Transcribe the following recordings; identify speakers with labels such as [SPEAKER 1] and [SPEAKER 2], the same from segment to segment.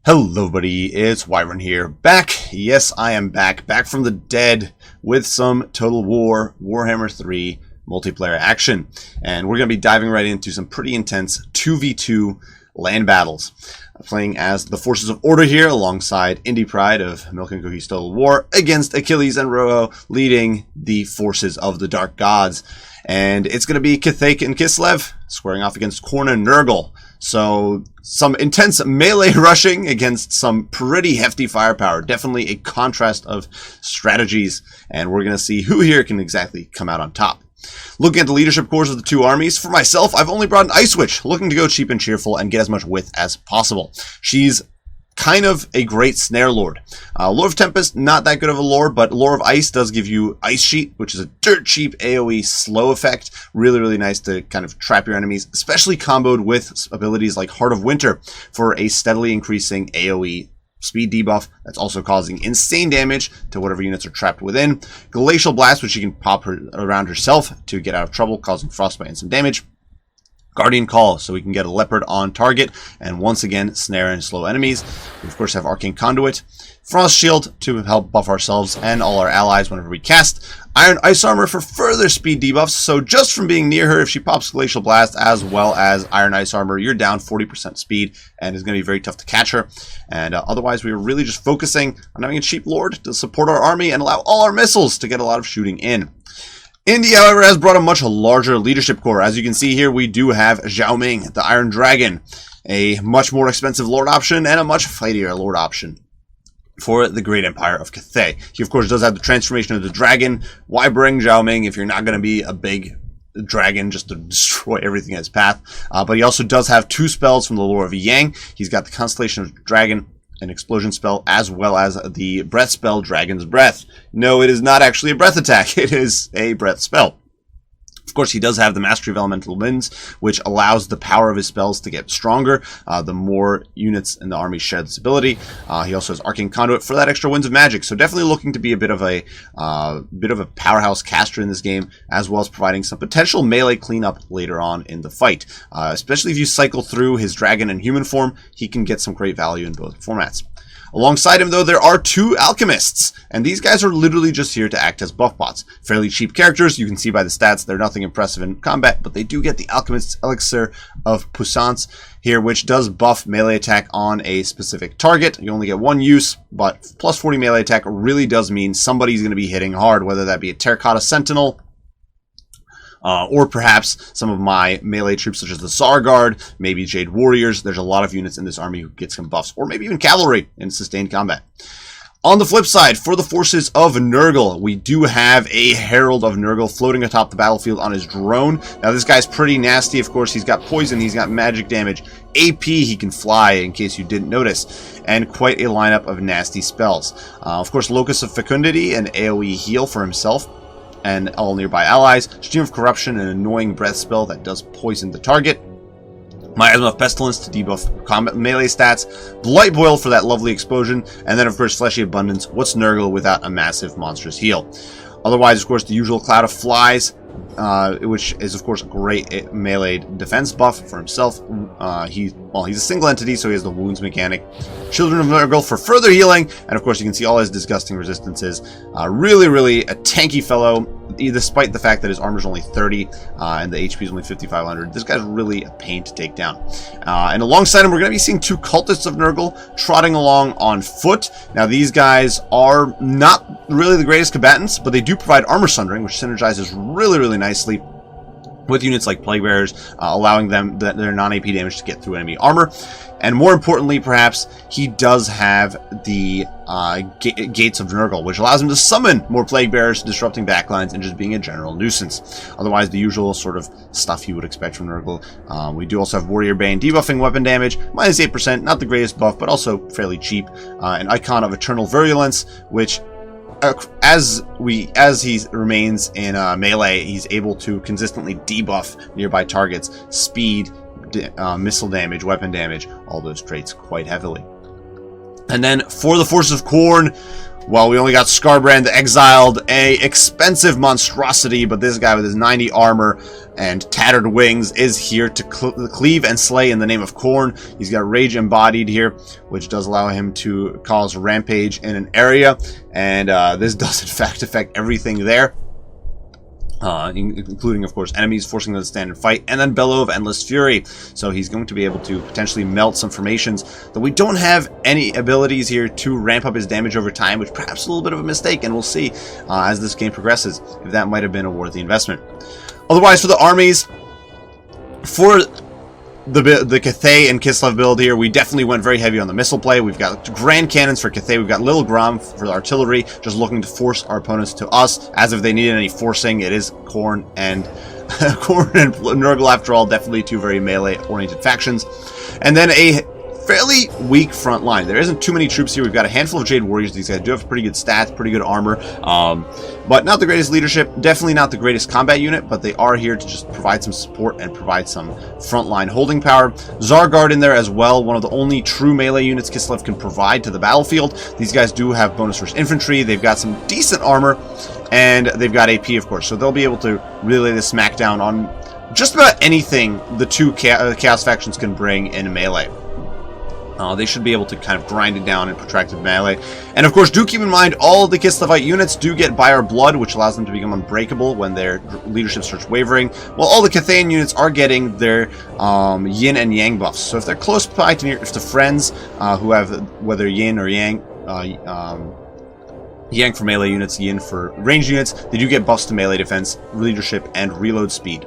[SPEAKER 1] Hello buddy, it's Wyvern here, back, yes I am back from the dead with some Total War Warhammer 3 multiplayer action. And we're going to be diving right into some pretty intense 2v2 land battles. Playing as the Forces of Order here alongside Indy Pride of Milk and Cookies Total War against Achilles and Rojo leading the Forces of the Dark Gods. And it's going to be Cathay and Kislev squaring off against Khorne and Nurgle. So some intense melee rushing against some pretty hefty firepower. Definitely a contrast of strategies. And we're going to see who here can exactly come out on top. Looking at the leadership cores of the two armies, for myself, I've only brought an Ice Witch, looking to go cheap and cheerful and get as much width as possible. She's kind of a great snare lord. Lore of Tempest, not that good of a lore, but Lore of Ice does give you Ice Sheet, which is a dirt cheap AoE slow effect. Really nice to kind of trap your enemies, especially comboed with abilities like Heart of Winter for a steadily increasing AoE speed debuff that's also causing insane damage to whatever units are trapped within. Glacial Blast, which you can pop around herself to get out of trouble, causing frostbite and some damage. Guardian Call, so we can get a leopard on target and once again snare and slow enemies. We of course have Arcane Conduit, Frost Shield to help buff ourselves and all our allies whenever we cast, Iron Ice Armor for further speed debuffs, so just from being near her, if she pops Glacial Blast as well as Iron Ice Armor, you're down 40% speed and it's going to be very tough to catch her. And otherwise we are really just focusing on having a cheap lord to support our army and allow all our missiles to get a lot of shooting in. Indy, however, has brought a much larger leadership core. As you can see here, we do have Zhao Ming, the Iron Dragon, a much more expensive lord option and a much fightier lord option for the Great Empire of Cathay. He, of course, does have the transformation of the dragon. Why bring Zhao Ming if you're not going to be a big dragon just to destroy everything in his path? But he also does have two spells from the lore of Yang. He's got the Constellation of the Dragon, an explosion spell, as well as the breath spell, Dragon's Breath. No, it is not actually a breath attack. It is a breath spell. Of course, he does have the Mastery of Elemental Winds, which allows the power of his spells to get stronger the more units in the army share this ability. He also has Arcane Conduit for that extra Winds of Magic, so definitely looking to be a bit of a powerhouse caster in this game, as well as providing some potential melee cleanup later on in the fight. Especially if you cycle through his dragon and human form, he can get some great value in both formats. Alongside him, though, there are two alchemists, and these guys are literally just here to act as buff bots. Fairly cheap characters, you can see by the stats, they're nothing impressive in combat, but they do get the Alchemist's Elixir of Puissance here, which does buff melee attack on a specific target. You only get one use, but plus 40 melee attack really does mean somebody's going to be hitting hard, whether that be a Terracotta Sentinel, or perhaps some of my melee troops such as the Tsar Guard, maybe Jade Warriors. There's a lot of units in this army who get some buffs, or maybe even cavalry in sustained combat. On the flip side, for the Forces of Nurgle, we do have a Herald of Nurgle floating atop the battlefield on his drone. Now this guy's pretty nasty, of course. He's got poison, he's got magic damage, AP, he can fly, in case you didn't notice, and quite a lineup of nasty spells. Of course, Locus of Fecundity, an AoE heal for himself and all nearby allies, Stream of Corruption, an annoying breath spell that does poison the target, Miasma of Pestilence to debuff combat melee stats, Blight Boil for that lovely explosion, and then of course Fleshy Abundance. What's Nurgle without a massive monstrous heal? Otherwise, of course, the usual Cloud of Flies, which is of course a great melee defense buff for himself. He's a single entity, so he has the wounds mechanic. Children of Nurgle for further healing, and of course you can see all his disgusting resistances. Really a tanky fellow, despite the fact that his armor is only 30 and the HP is only 5,500. This guy's really a pain to take down. And alongside him, we're going to be seeing two Cultists of Nurgle trotting along on foot. Now these guys are not really the greatest combatants, but they do provide armor sundering, which synergizes really nicely with units like Plague Bearers, allowing them their non-AP damage to get through enemy armor. And more importantly, perhaps, he does have the Gates of Nurgle, which allows him to summon more Plague Bearers, disrupting backlines and just being a general nuisance. Otherwise, the usual sort of stuff you would expect from Nurgle. We do also have Warrior Bane debuffing weapon damage, minus 8%, not the greatest buff, but also fairly cheap. An Icon of Eternal Virulence, which as he remains in melee, he's able to consistently debuff nearby targets, speed, missile damage, weapon damage, all those traits quite heavily. And then for the Forces of Khorne, well, we only got Skarbrand the Exiled, a expensive monstrosity, but this guy with his 90 armor and tattered wings is here to cleave and slay in the name of Khorne. He's got Rage embodied here, which does allow him to cause rampage in an area, and this does in fact affect everything there. Including, of course, enemies, forcing them to stand and fight, and then Bellow of Endless Fury. So he's going to be able to potentially melt some formations, though we don't have any abilities here to ramp up his damage over time, which perhaps a little bit of a mistake, and we'll see as this game progresses if that might have been a worthy investment. Otherwise, for the armies, for the Cathay and Kislev build here, we definitely went very heavy on the missile play. We've got grand cannons for Cathay. We've got Little Grom for the artillery, just looking to force our opponents to us, as if they needed any forcing. It is Khorne and Khorne and Nurgle, after all, definitely two very melee-oriented factions. And then a fairly weak front line. There isn't too many troops here. We've got a handful of Jade Warriors. These guys do have pretty good stats, pretty good armor, but not the greatest leadership. Definitely not the greatest combat unit, but they are here to just provide some support and provide some frontline holding power. Zargard in there as well, one of the only true melee units Kislev can provide to the battlefield. These guys do have bonus versus infantry. They've got some decent armor, and they've got AP, of course, so they'll be able to really lay the smackdown on just about anything the two Chaos factions can bring in melee. They should be able to kind of grind it down in protracted melee. And of course, do keep in mind, all of the Kislevite units do get Buyer Blood, which allows them to become unbreakable when their leadership starts wavering, while all the Cathayan units are getting their Yin and Yang buffs. So if they're close by to friends who have whether Yin or Yang, Yang for melee units, Yin for ranged units, they do get buffs to melee defense, leadership, and reload speed.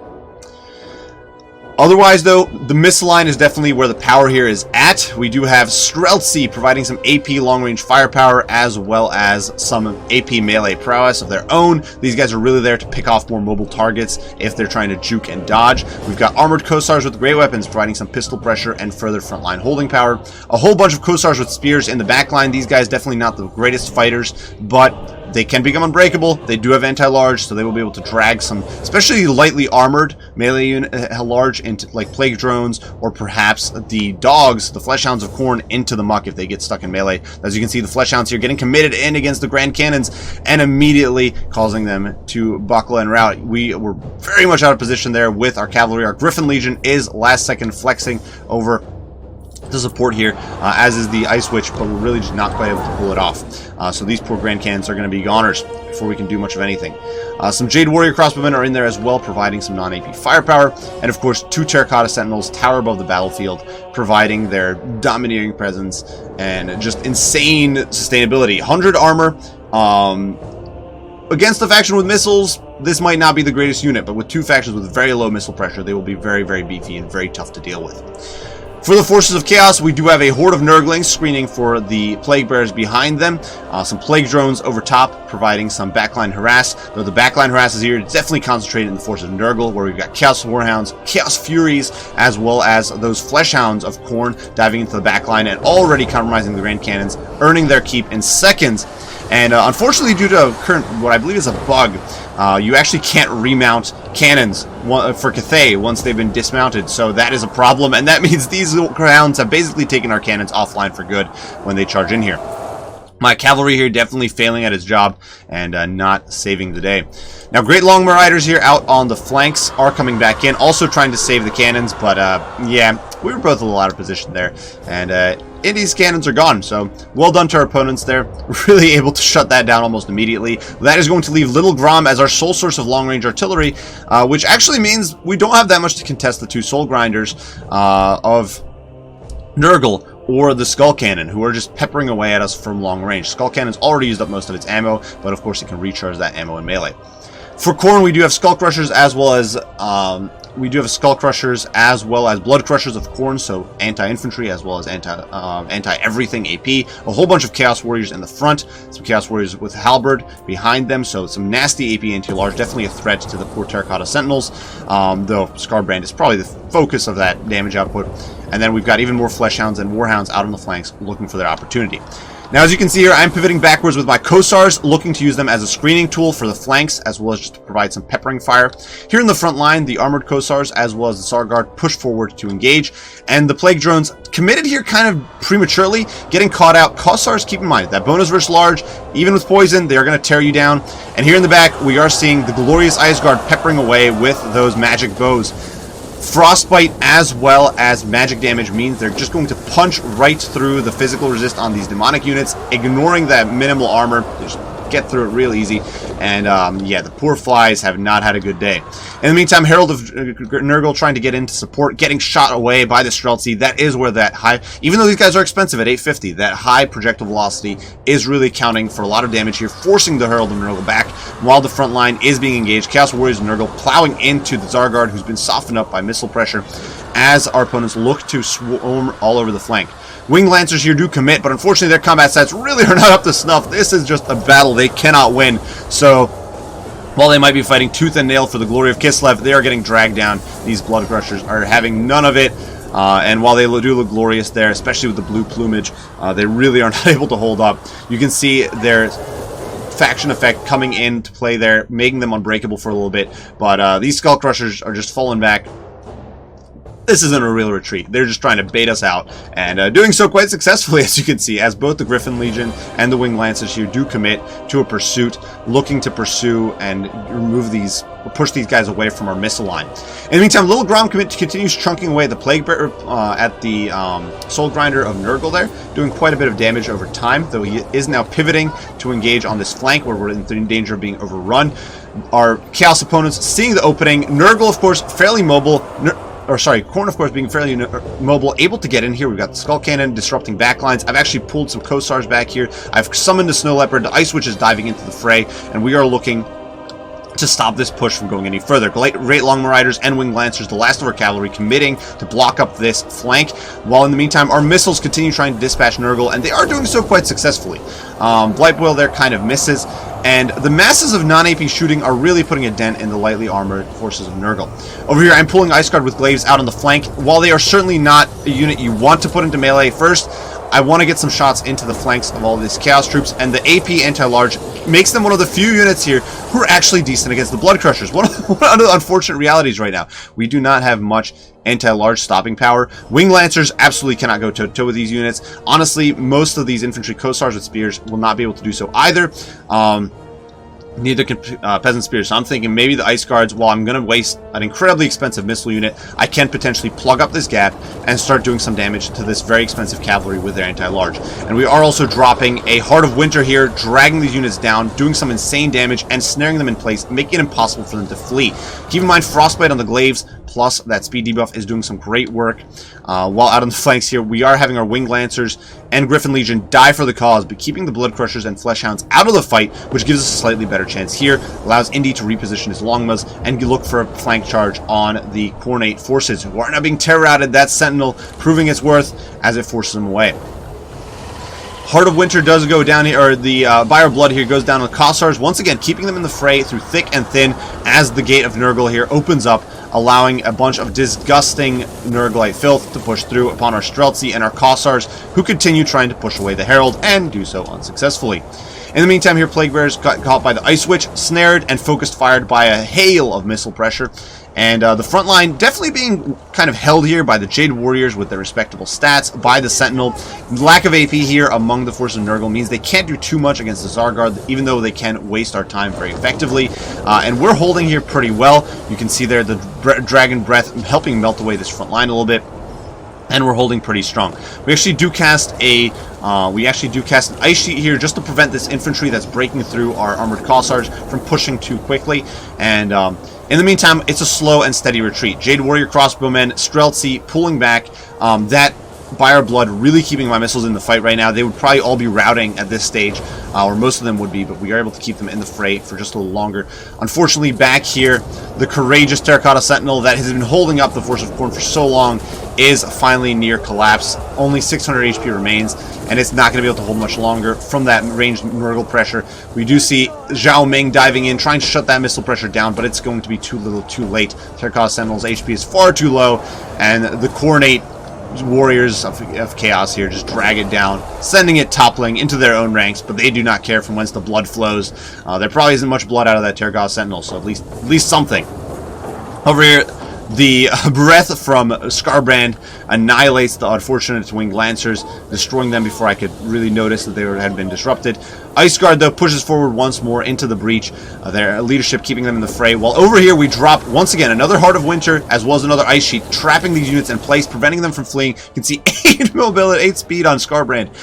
[SPEAKER 1] Otherwise, though, the missile line is definitely where the power here is at. We do have Streltsy providing some AP long-range firepower as well as some AP melee prowess of their own. These guys are really there to pick off more mobile targets if they're trying to juke and dodge. We've got Armored Cossars with great weapons providing some pistol pressure and further frontline holding power. A whole bunch of Cossars with spears in the backline. These guys definitely not the greatest fighters, but they can become unbreakable. They do have anti-large, so they will be able to drag some, especially lightly armored melee unit, large into like plague drones, or perhaps the dogs, the Fleshhounds of Khorne, into the muck if they get stuck in melee. As you can see, the Fleshhounds here getting committed in against the Grand Cannons and immediately causing them to buckle and rout. We were very much out of position there with our cavalry. Our Griffin Legion is last second flexing over to support here, as is the Ice Witch, but we're really just not quite able to pull it off. So these poor Grand Cannons are going to be goners before we can do much of anything. Some Jade Warrior crossbowmen are in there as well, providing some non-AP firepower, and of course 2 Terracotta Sentinels tower above the battlefield, providing their domineering presence and just insane sustainability. 100 armor. Against the faction with missiles, this might not be the greatest unit, but with 2 factions with very low missile pressure, they will be very, very beefy and very tough to deal with. For the Forces of Chaos, we do have a horde of Nurglings screening for the Plague Bearers behind them. Some Plague Drones over top, providing some backline harass. Though the backline harass is here, it's definitely concentrated in the Forces of Nurgle, where we've got Chaos Warhounds, Chaos Furies, as well as those Fleshhounds of Khorne diving into the backline and already compromising the Grand Cannons, earning their keep in seconds. And unfortunately, due to current, what I believe is a bug, you actually can't remount cannons for Cathay once they've been dismounted, so that is a problem, and that means these rounds have basically taken our cannons offline for good when they charge in here. My cavalry here definitely failing at its job and not saving the day. Now, Great Longmire Riders here out on the flanks are coming back in, also trying to save the cannons, but yeah, we were both a little out of position there, and Indy's cannons are gone, so well done to our opponents there. Really able to shut that down almost immediately. That is going to leave Little Grom as our sole source of long-range artillery, which actually means we don't have that much to contest the 2 Soul Grinders of Nurgle or the Skull Cannon, who are just peppering away at us from long range. Skull Cannon's already used up most of its ammo, but of course it can recharge that ammo in melee. For Khorne, we do have Skull Crushers as well as Blood Crushers of Khorne, so anti-infantry as well as anti-everything AP. A whole bunch of Chaos Warriors in the front, some Chaos Warriors with Halberd behind them, so some nasty AP anti-large, definitely a threat to the poor Terracotta Sentinels, though Skarbrand is probably the focus of that damage output. And then we've got even more Fleshhounds and Warhounds out on the flanks looking for their opportunity. Now, as you can see here, I'm pivoting backwards with my Cossars, looking to use them as a screening tool for the flanks, as well as just to provide some peppering fire. Here in the front line, the armored Cossars, as well as the Sarguard, push forward to engage, and the Plague Drones committed here kind of prematurely, getting caught out. Cossars, keep in mind, that bonus versus large, even with poison, they are going to tear you down. And here in the back, we are seeing the glorious Ice Guard peppering away with those magic bows. Frostbite as well as magic damage means they're just going to punch right through the physical resist on these demonic units, ignoring that minimal armor. Just get through it real easy. And yeah, the poor flies have not had a good day. In the meantime, Herald of Nurgle trying to get into support, getting shot away by the Streltsy. That is where that high, even though these guys are expensive at 850, that high projectile velocity is really counting for a lot of damage here, forcing the Herald of Nurgle back while the front line is being engaged. Chaos Warriors of Nurgle plowing into the Zargard, who's been softened up by missile pressure, as our opponents look to swarm all over the flank. Wing Lancers here do commit, but unfortunately their combat stats really are not up to snuff. This is just a battle they cannot win. So, while they might be fighting tooth and nail for the glory of Kislev, they are getting dragged down. These Blood Crushers are having none of it. And while they do look glorious there, especially with the blue plumage, they really are not able to hold up. You can see their faction effect coming into play there, making them unbreakable for a little bit. But these Skull Crushers are just falling back. This isn't a real retreat. They're just trying to bait us out, and doing so quite successfully, as you can see, as both the Griffin Legion and the Winged Lancers here do commit to a pursuit, looking to pursue and push these guys away from our missile line. In the meantime, Little Grom continues chunking away the Plague Bearer at the Soul Grinder of Nurgle there, doing quite a bit of damage over time, though he is now pivoting to engage on this flank where we're in danger of being overrun. Our Chaos opponents seeing the opening. Nurgle, of course, fairly mobile. Khorne, of course, being fairly mobile, able to get in here. We've got the Skull Cannon disrupting backlines. I've actually pulled some Cossars back here. I've summoned the Snow Leopard. The Ice Witch is diving into the fray, and we are looking to stop this push from going any further. Great Long Marauders and Winged Lancers, the last of our cavalry, committing to block up this flank, while in the meantime our missiles continue trying to dispatch Nurgle, and they are doing so quite successfully. Blightboil there kind of misses, and the masses of non-AP shooting are really putting a dent in the lightly armored forces of Nurgle. Over here I'm pulling Ice Guard with Glaives out on the flank. While they are certainly not a unit you want to put into melee first, I want to get some shots into the flanks of all of these Chaos troops, and the AP anti-large makes them one of the few units here who are actually decent against the Blood Crushers. One of the unfortunate realities right now. We do not have much anti-large stopping power. Wing Lancers absolutely cannot go toe-to-toe with these units. Honestly, most of these infantry Cossars with spears will not be able to do so either. Neither can Peasant Spears. So I'm thinking maybe the Ice Guards, while I'm going to waste an incredibly expensive missile unit, I can potentially plug up this gap and start doing some damage to this very expensive cavalry with their anti-large. And we are also dropping a Heart of Winter here, dragging these units down, doing some insane damage, and snaring them in place, making it impossible for them to flee. Keep in mind, Frostbite on the Glaives, plus that speed debuff, is doing some great work. While out on the flanks here, we are having our Winged Lancers and Griffin Legion die for the cause, but keeping the Blood Crushers and Fleshhounds out of the fight, which gives us a slightly better chance here, allows Indy to reposition his Longmas and look for a flank charge on the Khornate forces, who are now being terror-routed. That Sentinel proving its worth as it forces them away. Heart of Winter does go down here, or the Buyer of Blood here goes down on the Cossars, once again keeping them in the fray through thick and thin as the Gate of Nurgle here opens up, allowing a bunch of disgusting Nurglite filth to push through upon our Streltsy and our Cossars, who continue trying to push away the Herald and do so unsuccessfully. In the meantime here, Plague Bearers got caught by the Ice Witch, snared and focused fired by a hail of missile pressure. And the front line definitely being kind of held here by the Jade Warriors with their respectable stats, by the Sentinel. Lack of AP here among the forces of Nurgle means they can't do too much against the Zargard, even though they can waste our time very effectively. And we're holding here pretty well. You can see there the Dragon Breath helping melt away this front line a little bit. And we're holding pretty strong. We actually do cast an Ice Sheet here just to prevent this infantry that's breaking through our armored Cossars from pushing too quickly. And in the meantime, it's a slow and steady retreat. Jade Warrior Crossbowmen, Streltsy pulling back. That Buyer of Blood really keeping my missiles in the fight right now. They would probably all be routing at this stage, or most of them would be, but we are able to keep them in the fray for just a little longer. Unfortunately, back here, the courageous Terracotta Sentinel that has been holding up the Force of Khorne for so long is finally near collapse. Only 600 HP remains, and it's not going to be able to hold much longer from that ranged Nurgle pressure. We do see Zhao Ming diving in, trying to shut that missile pressure down, but it's going to be too little too late. Terracotta Sentinel's HP is far too low, and the Khornate warriors of chaos here just drag it down, sending it toppling into their own ranks, but they do not care from whence the blood flows. There probably isn't much blood out of that Terracotta Sentinel, so at least something. Over here, the breath from Scarbrand annihilates the unfortunate winged lancers, destroying them before I could really notice that they had been disrupted. Ice Guard, though, pushes forward once more into the breach, their leadership keeping them in the fray, while over here we drop, once again, another Heart of Winter, as well as another Ice Sheet, trapping these units in place, preventing them from fleeing. You can see 8 mobility, 8 speed on Scarbrand,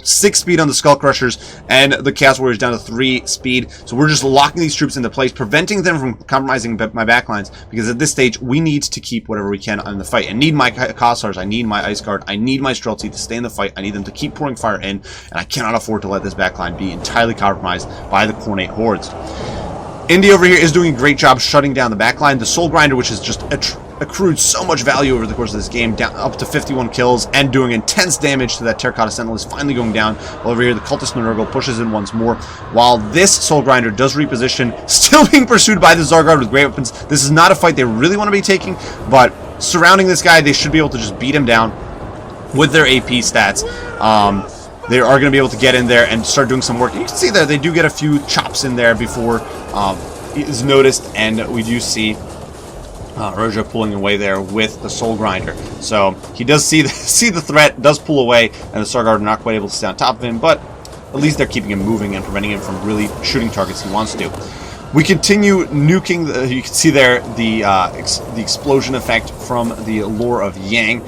[SPEAKER 1] 6 speed on the Skull Crushers, and the Chaos Warriors down to 3 speed. So we're just locking these troops into place, preventing them from compromising my backlines, because at this stage, we need to keep whatever we can in the fight. I need my Cossars, I need my Ice Guard, I need my Streltsy to stay in the fight, I need them to keep pouring fire in, and I cannot afford to let this backline be entirely compromised by the Cornate hordes. Indy over here is doing a great job shutting down the backline. The Soul Grinder, which has just accrued so much value over the course of this game, down up to 51 kills and doing intense damage to that Terracotta Sentinel, is finally going down. While over here, the Cultist Nurgle pushes in once more, while this Soul Grinder does reposition, still being pursued by the Zargard with great weapons. This is not a fight they really want to be taking, but surrounding this guy, they should be able to just beat him down with their AP stats. They are going to be able to get in there and start doing some work. You can see that they do get a few chops in there before it is noticed, and we do see Rojo pulling away there with the Soul Grinder. So he does see the threat, does pull away, and the Zargard are not quite able to stay on top of him, but at least they're keeping him moving and preventing him from really shooting targets he wants to. We continue nuking, you can see there the explosion effect from the Lore of Yang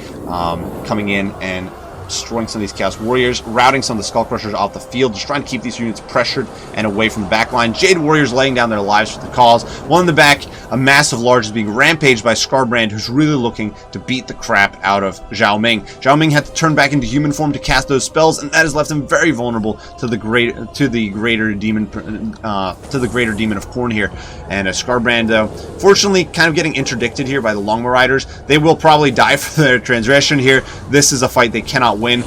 [SPEAKER 1] coming in and destroying some of these Chaos Warriors, routing some of the Skull Crushers off the field, just trying to keep these units pressured and away from the back line. Jade Warriors laying down their lives for the cause. One in the back, a massive large, is being rampaged by Scarbrand, who's really looking to beat the crap out of Zhao Ming. Zhao Ming had to turn back into human form to cast those spells, and that has left him very vulnerable to the greater demon of Khorne here. And Scarbrand, though, fortunately, kind of getting interdicted here by the Longma Riders. They will probably die for their transgression here. This is a fight they cannot win,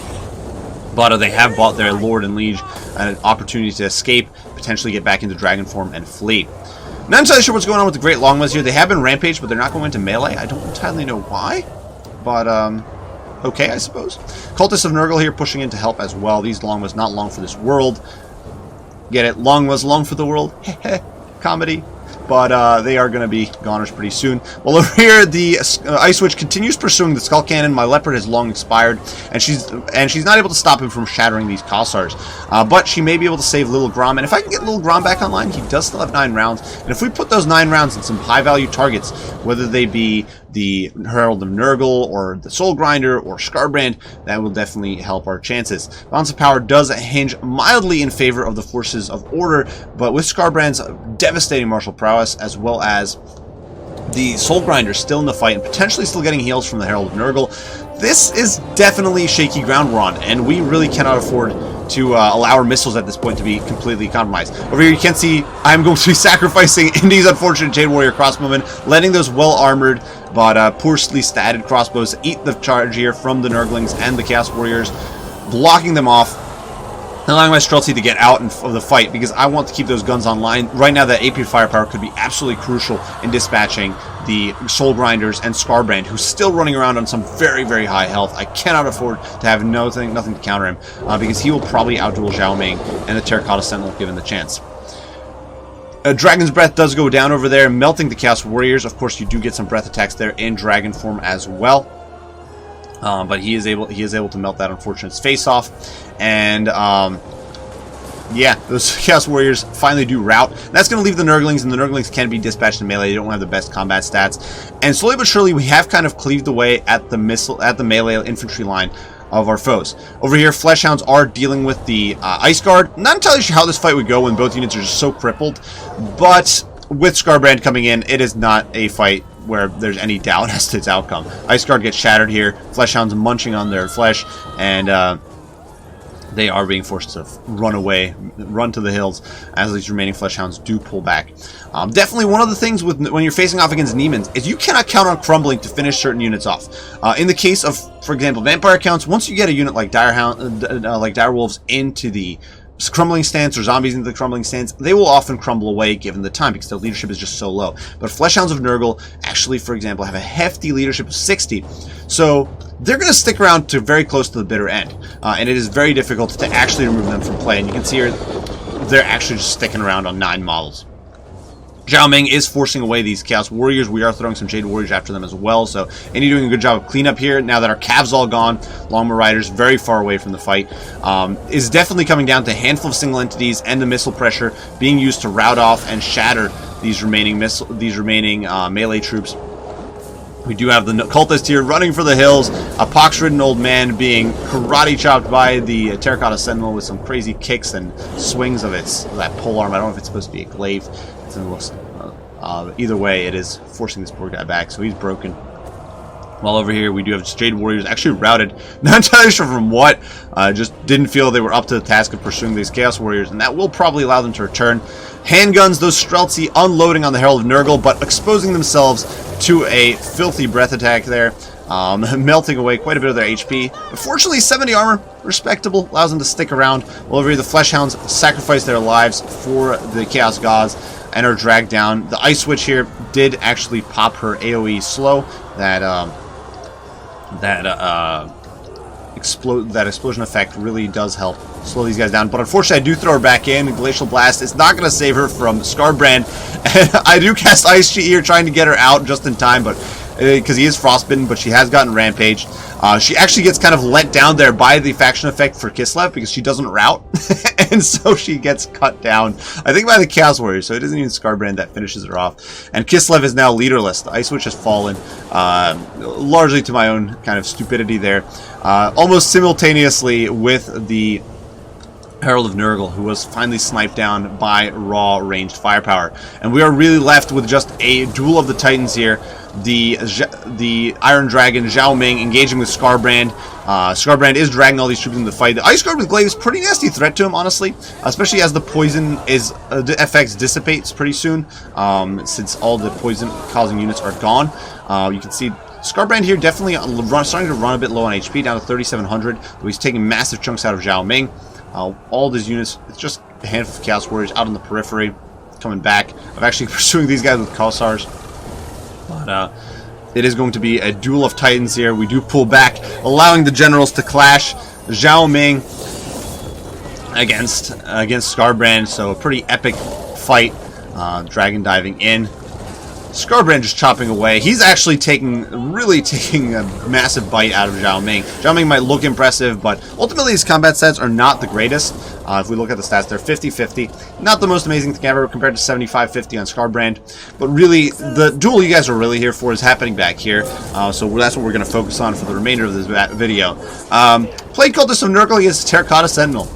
[SPEAKER 1] but they have bought their Lord and Liege an opportunity to escape, potentially get back into dragon form and flee. Not entirely sure what's going on with the Great Longmas here. They have been rampaged, but they're not going into melee. I don't entirely know why, but okay, I suppose. Cultists of Nurgle here pushing in to help as well. These Longmas not long for this world. Get it? Longmas long for the world? Comedy. But they are going to be goners pretty soon. Well, over here, the Ice Witch continues pursuing the Skull Cannon. My Leopard has long expired, and she's not able to stop him from shattering these Cossars. But she may be able to save Little Grom, and if I can get Little Grom back online, he does still have 9 rounds. And if we put those 9 rounds in some high-value targets, whether they be the Herald of Nurgle, or the Soul Grinder, or Scarbrand, that will definitely help our chances. Balance of power does hinge mildly in favor of the forces of order, but with Scarbrand's devastating martial prowess, as well as the Soul Grinder still in the fight, and potentially still getting heals from the Herald of Nurgle, this is definitely shaky ground we're on, and we really cannot afford to allow our missiles at this point to be completely compromised. Over here you can see I'm going to be sacrificing Indy's unfortunate Jade Warrior crossbowmen, letting those well-armored but poorly statted crossbows eat the charge here from the Nurglings and the Chaos Warriors, blocking them off, allowing my Streltsy to get out of the fight, because I want to keep those guns online. Right now, that AP firepower could be absolutely crucial in dispatching the Soul Grinders and Scarbrand, who's still running around on some very, very high health. I cannot afford to have nothing to counter him, because he will probably outduel Zhao Ming and the Terracotta Sentinel given the chance. Dragon's Breath does go down over there, melting the Chaos Warriors. Of course, you do get some breath attacks there in dragon form as well. But he is able to melt that unfortunate face off, and yeah, those Chaos Warriors finally do rout. That's going to leave the Nurglings, and the Nurglings can be dispatched in melee. They don't have the best combat stats, and slowly but surely we have kind of cleaved away at the melee infantry line of our foes. Over here, Fleshhounds are dealing with the Ice Guard. Not entirely sure how this fight would go when both units are just so crippled, but with Scarbrand coming in, it is not a fight where there's any doubt as to its outcome. Ice Guard gets shattered here, Fleshhounds munching on their flesh, and they are being forced to run away, run to the hills, as these remaining Fleshhounds do pull back. Definitely one of the things when you're facing off against Nemons is you cannot count on crumbling to finish certain units off. In the case of, for example, Vampire Counts, once you get a unit like Direwolves into the crumbling stance, or zombies into the crumbling stance, they will often crumble away given the time, because their leadership is just so low. But Fleshhounds of Nurgle actually, for example, have a hefty leadership of 60. So they're going to stick around to very close to the bitter end. And it is very difficult to actually remove them from play. And you can see here, they're actually just sticking around on 9 models. Zhao Ming is forcing away these Chaos Warriors. We are throwing some Jade Warriors after them as well. So Indy doing a good job of cleanup here. Now that our Cavs all gone, Longbow Riders very far away from the fight. Is definitely coming down to a handful of single entities and the missile pressure being used to rout off and shatter these remaining melee troops. We do have the cultist here running for the hills. A pox-ridden old man being karate chopped by the Terracotta Sentinel with some crazy kicks and swings of that pole arm. I don't know if it's supposed to be a glaive. It looks, either way, it is forcing this poor guy back, so he's broken. While over here, we do have Jade Warriors actually routed. Not entirely sure from what. Just didn't feel they were up to the task of pursuing these Chaos Warriors, and that will probably allow them to return. Handguns, those Streltsy unloading on the Herald of Nurgle, but exposing themselves to a filthy breath attack there. Melting away quite a bit of their HP. But fortunately, 70 armor, respectable, allows them to stick around. While over here, the Fleshhounds sacrifice their lives for the Chaos Gods and are dragged down. The Ice Witch here did actually pop her AoE slow. That explosion effect really does help slow these guys down. But unfortunately, I do throw her back in. Glacial Blast is not going to save her from Scarbrand. And I do cast Ice Sheet here, trying to get her out just in time, but because he is frostbitten, but she has gotten rampaged. She actually gets kind of let down there by the faction effect for Kislev because she doesn't rout, and so she gets cut down, I think, by the Chaos Warriors, so it isn't even Scarbrand that finishes her off. And Kislev is now leaderless. The Ice Witch has fallen, largely to my own kind of stupidity there, almost simultaneously with the Herald of Nurgle, who was finally sniped down by raw ranged firepower. And we are really left with just a duel of the Titans here. The Iron Dragon, Zhao Ming, engaging with Scarbrand. Scarbrand is dragging all these troops into the fight. The Ice Guard with Glaive is a pretty nasty threat to him, honestly, especially as the poison effects dissipates pretty soon, since all the poison-causing units are gone. You can see Scarbrand here definitely starting to run a bit low on HP, down to 3,700. He's taking massive chunks out of Zhao Ming. All these units, it's just a handful of Chaos Warriors out on the periphery, coming back. I'm actually pursuing these guys with Kossars. But it is going to be a duel of Titans here. We do pull back, allowing the generals to clash. Zhao Ming against Scarbrand, so a pretty epic fight. Dragon diving in. Scarbrand just chopping away. He's actually really taking a massive bite out of Zhao Ming. Zhao Ming might look impressive, but ultimately his combat stats are not the greatest. If we look at the stats, they're 50-50. Not the most amazing thing ever compared to 75-50 on Scarbrand. But really, the duel you guys are really here for is happening back here. So that's what we're going to focus on for the remainder of this video. Plague Cultist of Nurgle against Terracotta Sentinel.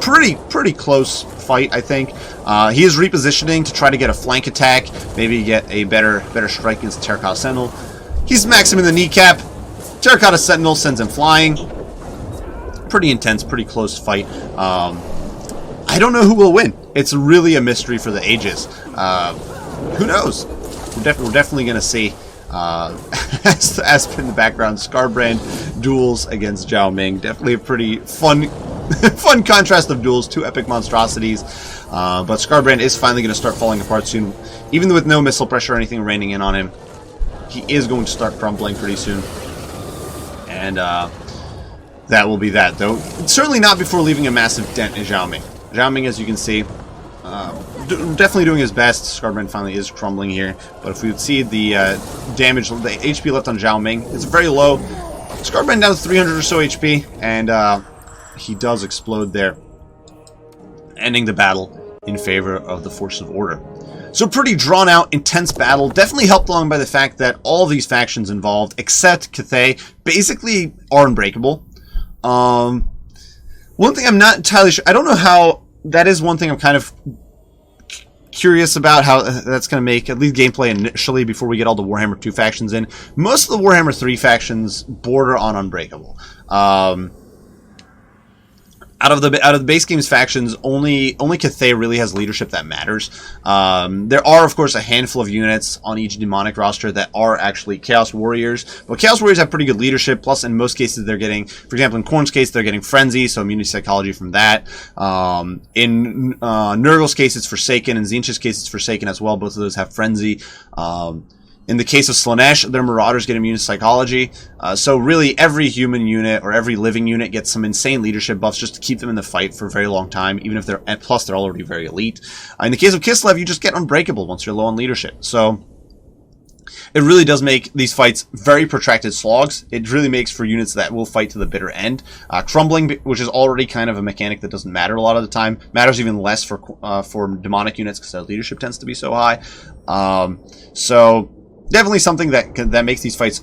[SPEAKER 1] Pretty close fight, I think. He is repositioning to try to get a flank attack, maybe get a better strike against the Terracotta Sentinel. He's maxing in the kneecap. Terracotta Sentinel sends him flying. Pretty intense, pretty close fight. I don't know who will win. It's really a mystery for the ages. Who knows? We're definitely going to see. As in the background, Scarbrand duels against Zhao Ming. Definitely a pretty fun fun contrast of duels, two epic monstrosities. But Scarbrand is finally going to start falling apart soon. Even with no missile pressure or anything raining in on him, he is going to start crumbling pretty soon. And that will be that, though. Certainly not before leaving a massive dent in Zhao Ming. Zhao Ming, as you can see, definitely doing his best. Scarbrand finally is crumbling here. But if we would see the damage, the HP left on Zhao Ming, it's very low. Scarbrand down to 300 or so HP, and he does explode there, ending the battle in favor of the Forces of Order. So pretty drawn out, intense battle, definitely helped along by the fact that all these factions involved, except Cathay, basically are unbreakable. One thing I'm not entirely sure, I don't know how, that is one thing I'm kind of curious about how that's going to make, at least gameplay initially before we get all the Warhammer 2 factions in. Most of the Warhammer 3 factions border on unbreakable. Out of the base game's factions, only Cathay really has leadership that matters. There are, of course, a handful of units on each demonic roster that are actually Chaos Warriors. But Chaos Warriors have pretty good leadership. Plus, in most cases, they're getting, for example, in Khorne's case, they're getting Frenzy, so immunity psychology from that. In Nurgle's case, it's Forsaken. In Tzeentch's case, it's Forsaken as well. Both of those have Frenzy. In the case of Slanesh, their Marauders get immune to psychology. So really, every human unit or every living unit gets some insane leadership buffs just to keep them in the fight for a very long time, even if they're, and plus they're already very elite. In the case of Kislev, you just get unbreakable once you're low on leadership. So it really does make these fights very protracted slogs. It really makes for units that will fight to the bitter end. Crumbling, which is already kind of a mechanic that doesn't matter a lot of the time, matters even less for demonic units because their leadership tends to be so high. So definitely something that makes these fights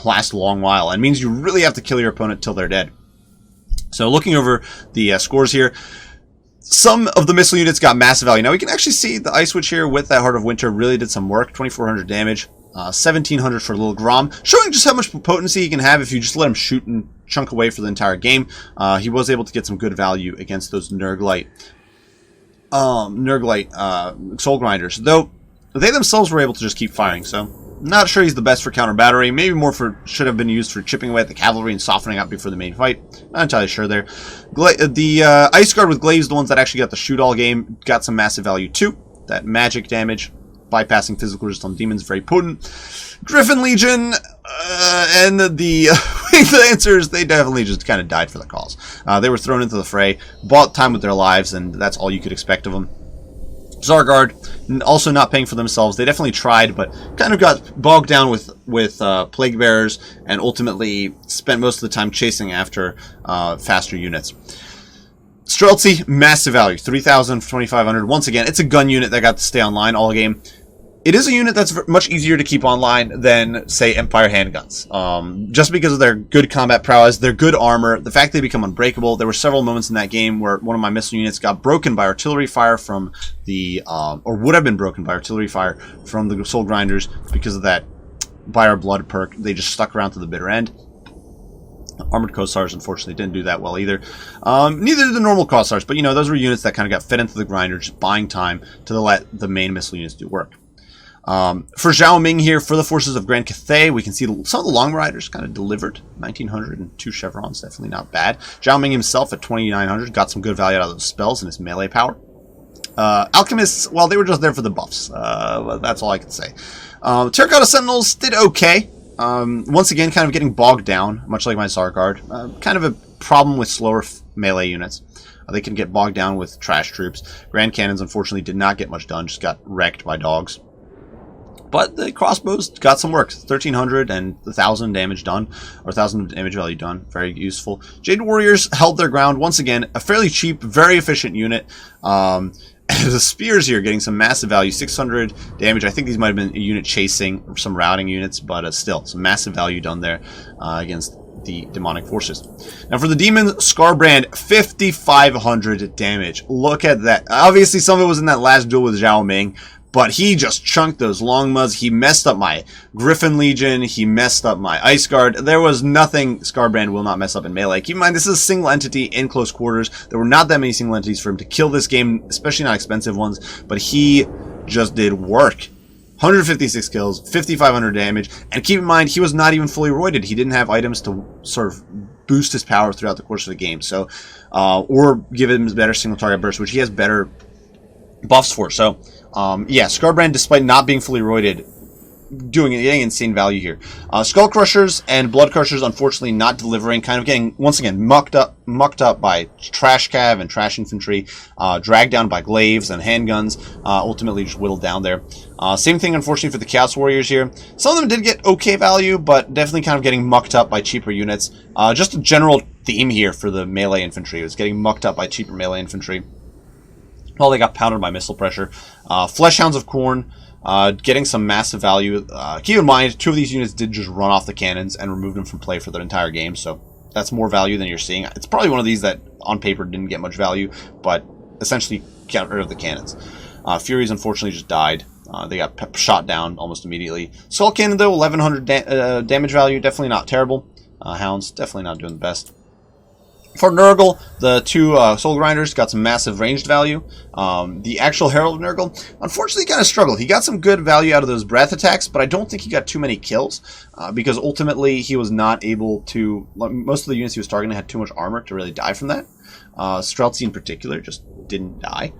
[SPEAKER 1] last a long while, and means you really have to kill your opponent till they're dead. So looking over the scores here, some of the missile units got massive value. Now we can actually see the Ice Witch here with that Heart of Winter really did some work. 2,400 damage, 1,700 for Little Grom, showing just how much potency he can have if you just let him shoot and chunk away for the entire game. He was able to get some good value against those Nurglite Soul Grinders, though they themselves were able to just keep firing, so not sure he's the best for counter battery. Maybe more should have been used for chipping away at the cavalry and softening up before the main fight. Not entirely sure there. The Ice Guard with Glaives, the ones that actually got the shoot all game, got some massive value too. That magic damage, bypassing physical resist on demons, very potent. Griffin Legion and the Winged Lancers, they definitely just kind of died for the cause. They were thrown into the fray, bought time with their lives, and that's all you could expect of them. Zargard, also not paying for themselves. They definitely tried, but kind of got bogged down with Plague Bearers, and ultimately spent most of the time chasing after faster units. Streltsy, massive value, 3,000, 2,500. Once again, it's a gun unit that got to stay online all game. It is a unit that's much easier to keep online than, say, Empire handguns. Just because of their good combat prowess, their good armor, the fact they become unbreakable. There were several moments in that game where one of my missile units got broken by artillery fire from the, or would have been broken by artillery fire from the Soul Grinders because of that By Our Blood perk. They just stuck around to the bitter end. Armored Cossars, unfortunately, didn't do that well either. Neither did the normal Cossars, but, you know, those were units that kind of got fed into the grinder, just buying time to let the main missile units do work. For Zhao Ming here, for the forces of Grand Cathay, we can see some of the Long Riders kind of delivered. 1,900 and 2 chevrons, definitely not bad. Zhao Ming himself at 2,900 got some good value out of those spells and his melee power. Alchemists, well, they were just there for the buffs. That's all I can say. Terracotta Sentinels did okay. Once again, kind of getting bogged down, much like my Zargard. Kind of a problem with slower melee units. They can get bogged down with trash troops. Grand Cannons, unfortunately, did not get much done, just got wrecked by dogs. But the crossbows got some work. 1,300 and 1,000 damage done, or 1,000 damage value done. Very useful. Jade Warriors held their ground. Once again, a fairly cheap, very efficient unit. The Spears here getting some massive value. 600 damage. I think these might have been a unit chasing some routing units, but still, some massive value done there against the demonic forces. Now for the demon, Scarbrand, 5,500 damage. Look at that. Obviously, some of it was in that last duel with Zhao Ming, but he just chunked those long muds. He messed up my Griffin Legion. He messed up my Ice Guard. There was nothing Scarbrand will not mess up in melee. Keep in mind, this is a single entity in close quarters. There were not that many single entities for him to kill this game, especially not expensive ones, but he just did work. 156 kills, 5,500 damage, and keep in mind, he was not even fully roided. He didn't have items to sort of boost his power throughout the course of the game, so or give him better single target burst, which he has better buffs for. So yeah, Scarbrand, despite not being fully roided, getting insane value here. Skull Crushers and Blood Crushers, unfortunately, not delivering. Kind of getting, once again, mucked up by Trash Cav and Trash Infantry, dragged down by Glaives and handguns, ultimately just whittled down there. Same thing, unfortunately, for the Chaos Warriors here. Some of them did get okay value, but definitely kind of getting mucked up by cheaper units. Just a general theme here for the melee infantry. It was getting mucked up by cheaper melee infantry. Well, they got pounded by missile pressure. Fleshhounds of Khorne, getting some massive value. Keep in mind, 2 of these units did just run off the cannons and remove them from play for their entire game, so that's more value than you're seeing. It's probably one of these that, on paper, didn't get much value, but essentially got rid of the cannons. Furies, unfortunately, just died. They got shot down almost immediately. Skull Cannon, though, 1,100 damage value, definitely not terrible. Hounds, definitely not doing the best. For Nurgle, the 2 Soul Grinders got some massive ranged value. The actual Herald of Nurgle, unfortunately, kind of struggled. He got some good value out of those breath attacks, but I don't think he got too many kills, because ultimately he was not able to... Most of the units he was targeting had too much armor to really die from that. Streltsy in particular just didn't die.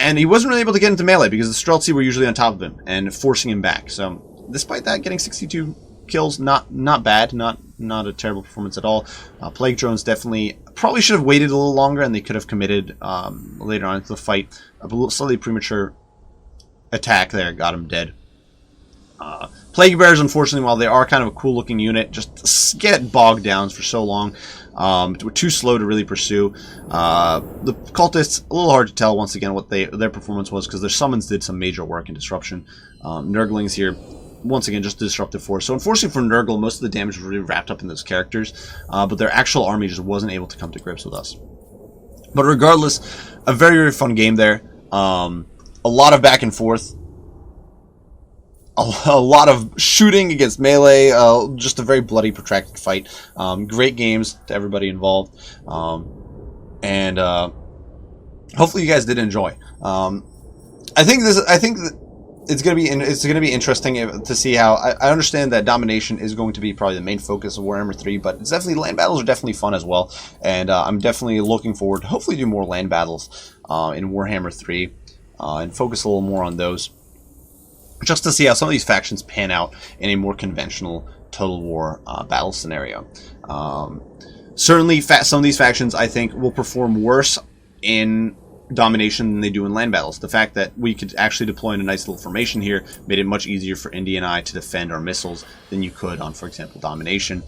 [SPEAKER 1] And he wasn't really able to get into melee because the Streltsy were usually on top of him and forcing him back. So despite that, getting 62 kills, not bad, not a terrible performance at all. Plague Drones definitely probably should have waited a little longer, and they could have committed later on into the fight. A slightly premature attack there got him dead. Plague Bears, unfortunately, while they are kind of a cool looking unit, just get bogged down for so long. Were too slow to really pursue. The cultists, a little hard to tell once again what their performance was, because their summons did some major work in disruption. Nurglings here, once again, just a disruptive force. So unfortunately for Nurgle, most of the damage was really wrapped up in those characters, but their actual army just wasn't able to come to grips with us. But regardless, a very, very fun game there. A lot of back and forth. A lot of shooting against melee, just a very bloody, protracted fight. Great games to everybody involved, and hopefully you guys did enjoy. I think that it's gonna be interesting to see how. I understand that domination is going to be probably the main focus of Warhammer 3, but it's definitely, land battles are definitely fun as well, and I'm definitely looking forward to hopefully do more land battles in Warhammer 3 and focus a little more on those, just to see how some of these factions pan out in a more conventional Total War battle scenario. Certainly, some of these factions, I think, will perform worse in domination than they do in land battles. The fact that we could actually deploy in a nice little formation here made it much easier for Indy and I to defend our missiles than you could on, for example, domination,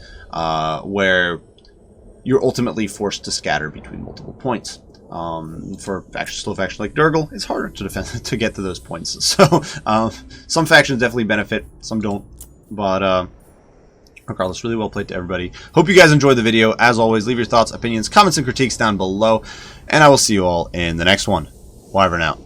[SPEAKER 1] where you're ultimately forced to scatter between multiple points. For still faction like Nurgle, it's harder to defend to get to those points. So some factions definitely benefit, some don't. But regardless, really well played to everybody. Hope you guys enjoyed the video. As always, leave your thoughts, opinions, comments, and critiques down below, and I will see you all in the next one. Wyvern out.